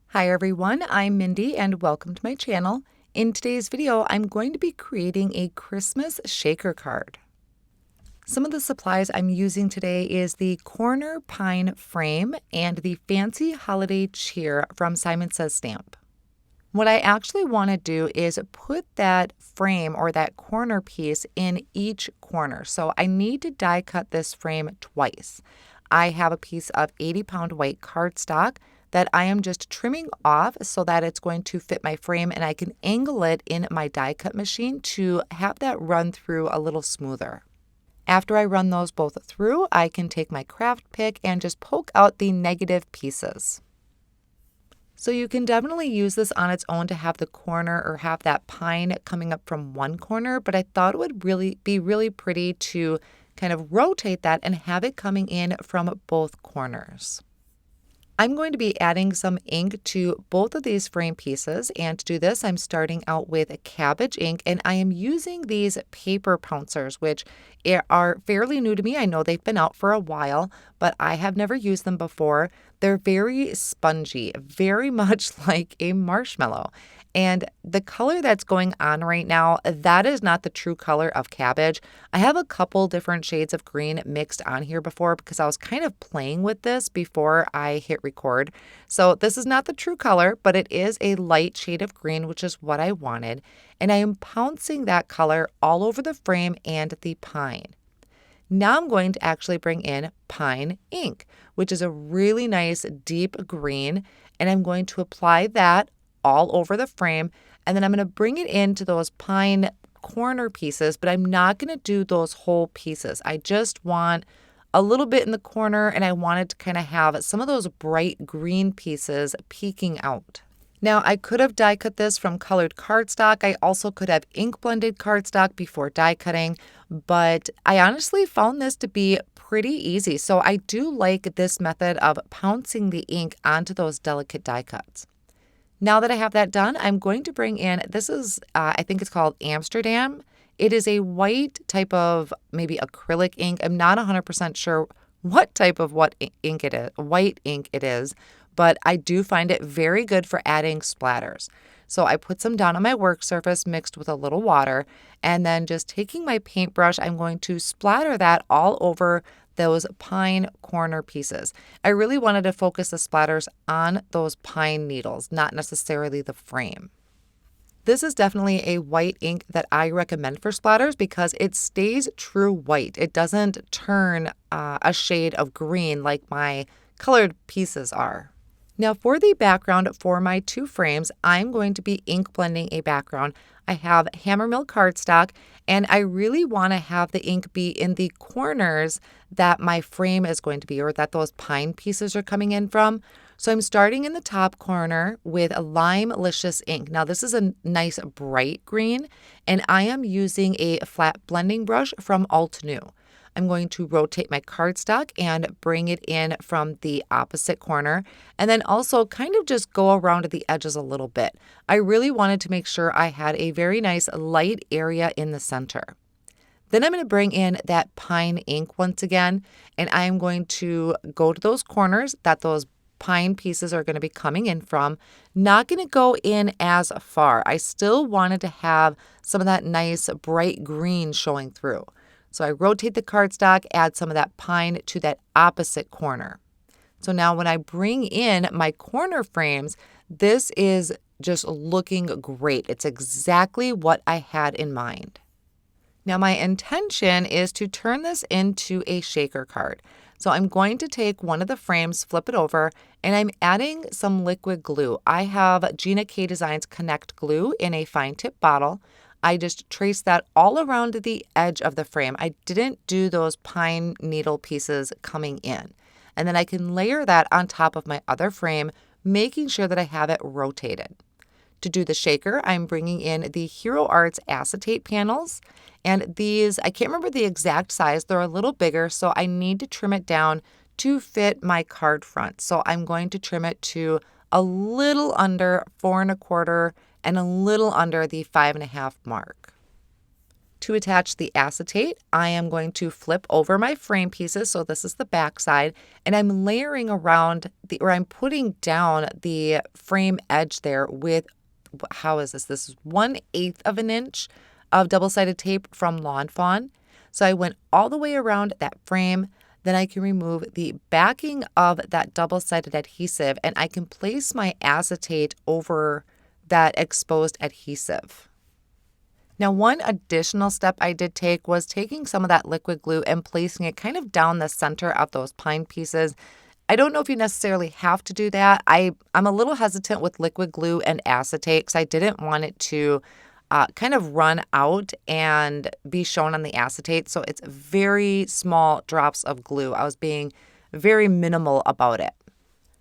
Hi everyone, I'm Mindy and welcome to my channel. In today's video, I'm going to be creating a Christmas shaker card. Some of the supplies I'm using today is the corner pine frame and the fancy holiday cheer from Simon Says Stamp. What I actually want to do is put that frame or that corner piece in each corner. So I need to die cut this frame twice. I have a piece of 80-pound white cardstock that I am just trimming off so that it's going to fit my frame and I can angle it in my die cut machine to have that run through a little smoother. After I run those both through, I can take my craft pick and just poke out the negative pieces. So you can definitely use this on its own to have the corner or have that pine coming up from one corner, but I thought it would be really pretty to kind of rotate that and have it coming in from both corners. I'm going to be adding some ink to both of these frame pieces, and to do this I'm starting out with cabbage ink, and I am using these paper pouncers, which are fairly new to me. I know they've been out for a while, but I have never used them before. They're very spongy, very much like a marshmallow. And the color that's going on right now, that is not the true color of cabbage. I have a couple different shades of green mixed on here before because I was kind of playing with this before I hit record. So this is not the true color, but it is a light shade of green, which is what I wanted. And I am pouncing that color all over the frame and the pine. Now I'm going to actually bring in pine ink, which is a really nice deep green, and I'm going to apply that all over the frame, and then I'm going to bring it into those pine corner pieces, but I'm not going to do those whole pieces. I just want a little bit in the corner, and I wanted to kind of have some of those bright green pieces peeking out. Now, I could have die cut this from colored cardstock. I also could have ink blended cardstock before die cutting, but I honestly found this to be pretty easy. So I do like this method of pouncing the ink onto those delicate die cuts. Now that I have that done, I'm going to bring in, this is, I think it's called Amsterdam. It is a white type of maybe acrylic ink. I'm not 100% sure what type of white ink it is, but I do find it very good for adding splatters. So I put some down on my work surface mixed with a little water, and then just taking my paintbrush, I'm going to splatter that all over those pine corner pieces. I really wanted to focus the splatters on those pine needles, not necessarily the frame. This is definitely a white ink that I recommend for splatters because it stays true white. It doesn't turn a shade of green like my colored pieces are. Now for the background for my two frames, I'm going to be ink blending a background. I have Hammermill Cardstock, and I really want to have the ink be in the corners that my frame is going to be, or that those pine pieces are coming in from. So I'm starting in the top corner with a Limelicious ink. Now this is a nice bright green, and I am using a flat blending brush from Alt New. I'm going to rotate my cardstock and bring it in from the opposite corner, and then also kind of just go around at the edges a little bit. I really wanted to make sure I had a very nice light area in the center. Then I'm going to bring in that pine ink once again, and I'm going to go to those corners that those pine pieces are going to be coming in from. Not going to go in as far. I still wanted to have some of that nice bright green showing through. So I rotate the cardstock, add some of that pine to that opposite corner. So now when I bring in my corner frames, this is just looking great. It's exactly what I had in mind. Now my intention is to turn this into a shaker card. So I'm going to take one of the frames, flip it over, and I'm adding some liquid glue. I have Gina K Designs Connect glue in a fine tip bottle. I just traced that all around the edge of the frame. I didn't do those pine needle pieces coming in. And then I can layer that on top of my other frame, making sure that I have it rotated. To do the shaker, I'm bringing in the Hero Arts acetate panels. And these, I can't remember the exact size. They're a little bigger, so I need to trim it down to fit my card front. So I'm going to trim it to a little under 4 1/4 and a little under the 5.5 mark. To attach the acetate, I am going to flip over my frame pieces. So this is the back side, and I'm layering around or I'm putting down the frame edge there with, how is this? This is 1/8 of an inch of double-sided tape from Lawn Fawn. So I went all the way around that frame. Then I can remove the backing of that double-sided adhesive, and I can place my acetate over that exposed adhesive. Now, one additional step I did take was taking some of that liquid glue and placing it kind of down the center of those pine pieces. I don't know if you necessarily have to do that. I'm a little hesitant with liquid glue and acetate because I didn't want it to kind of run out and be shown on the acetate. So it's very small drops of glue. I was being very minimal about it.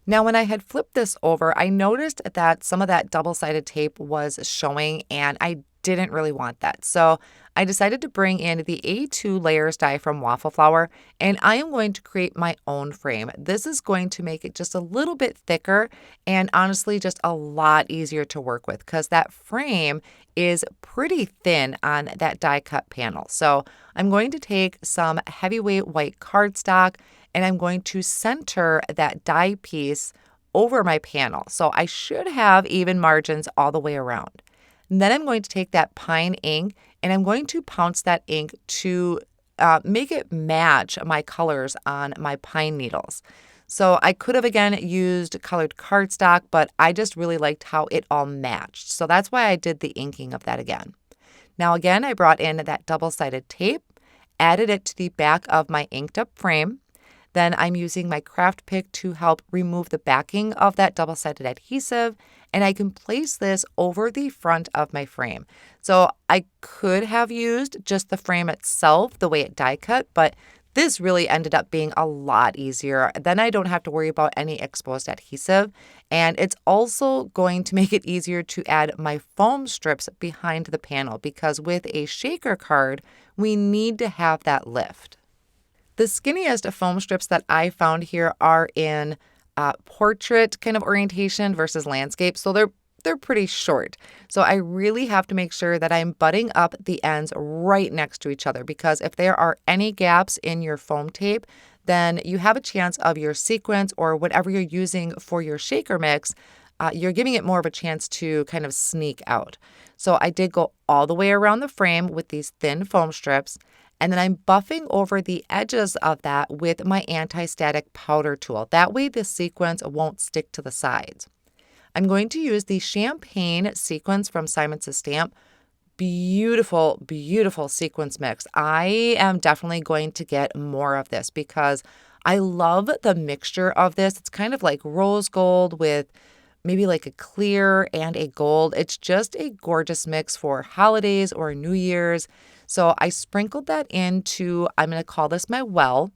Now, when I had flipped this over, I noticed that some of that double-sided tape was showing, and I didn't really want that. So I decided to bring in the A2 layers die from Waffle Flower, and I am going to create my own frame. This is going to make it just a little bit thicker and honestly just a lot easier to work with because that frame is pretty thin on that die cut panel. So I'm going to take some heavyweight white cardstock and I'm going to center that die piece over my panel. So I should have even margins all the way around. And then I'm going to take that pine ink and I'm going to pounce that ink to make it match my colors on my pine needles. So I could have, again, used colored cardstock, but I just really liked how it all matched. So that's why I did the inking of that again. Now, again, I brought in that double-sided tape, added it to the back of my inked up frame. Then I'm using my craft pick to help remove the backing of that double-sided adhesive, and I can place this over the front of my frame. So I could have used just the frame itself, the way it die cut, but this really ended up being a lot easier. Then I don't have to worry about any exposed adhesive, and it's also going to make it easier to add my foam strips behind the panel because with a shaker card, we need to have that lift. The skinniest foam strips that I found here are in portrait kind of orientation versus landscape. So they're pretty short. So I really have to make sure that I'm butting up the ends right next to each other because if there are any gaps in your foam tape, then you have a chance of your sequins or whatever you're using for your shaker mix, you're giving it more of a chance to kind of sneak out. So I did go all the way around the frame with these thin foam strips. And then I'm buffing over the edges of that with my anti-static powder tool. That way the sequins won't stick to the sides. I'm going to use the Champagne sequins from Simon Says Stamp. Beautiful, beautiful sequins mix. I am definitely going to get more of this because I love the mixture of this. It's kind of like rose gold with maybe like a clear and a gold. It's just a gorgeous mix for holidays or New Year's. So I sprinkled that into, I'm going to call this my well,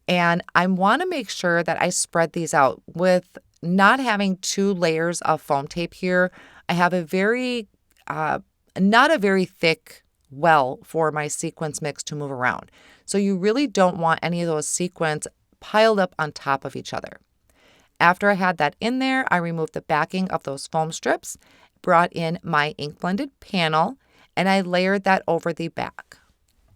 and I want to make sure that I spread these out. With not having 2 layers of foam tape here, I have a very, not a very thick well for my sequins mix to move around. So you really don't want any of those sequins piled up on top of each other. After I had that in there, I removed the backing of those foam strips, brought in my ink blended panel, and I layered that over the back.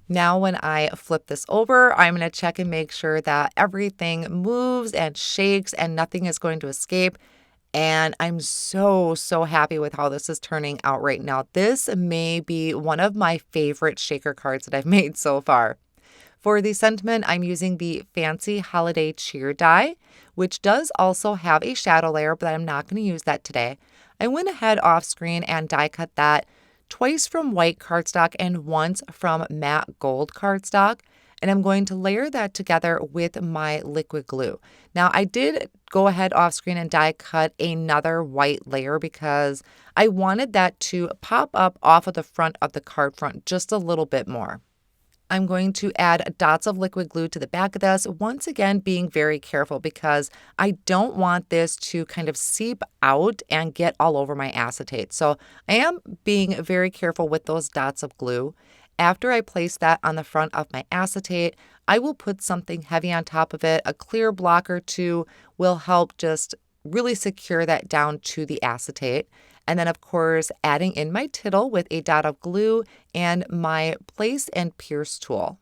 Now when I flip this over, I'm going to check and make sure that everything moves and shakes and nothing is going to escape. And I'm so happy with how this is turning out right now. This may be one of my favorite shaker cards that I've made so far. For the sentiment, I'm using the Fancy Holiday Cheer die, which does also have a shadow layer, but I'm not going to use that today. I went ahead off screen and die cut that twice from white cardstock and once from matte gold cardstock. And I'm going to layer that together with my liquid glue. Now, I did go ahead off screen and die cut another white layer because I wanted that to pop up off of the front of the card front just a little bit more. I'm going to add dots of liquid glue to the back of this, once again being very careful because I don't want this to kind of seep out and get all over my acetate. So I am being very careful with those dots of glue. After I place that on the front of my acetate, I will put something heavy on top of it. A clear block or two will help just really secure that down to the acetate. And then, of course, adding in my tittle with a dot of glue and my place and pierce tool.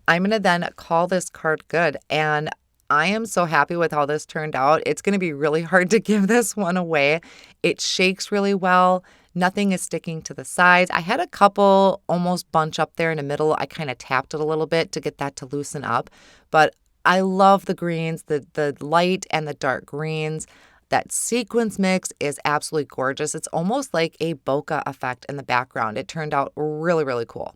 I'm going to then call this card good, and I am so happy with how this turned out. It's going to be really hard to give this one away. It shakes really well. Nothing is sticking to the sides. I had a couple almost bunch up there in the middle. I kind of tapped it a little bit to get that to loosen up. But I love the greens, the light and the dark greens. That sequins mix is absolutely gorgeous. It's almost like a bokeh effect in the background. It turned out really, really cool.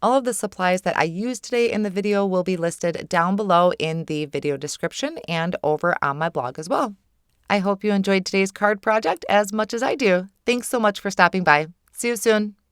All of the supplies that I used today in the video will be listed down below in the video description and over on my blog as well. I hope you enjoyed today's card project as much as I do. Thanks so much for stopping by. See you soon.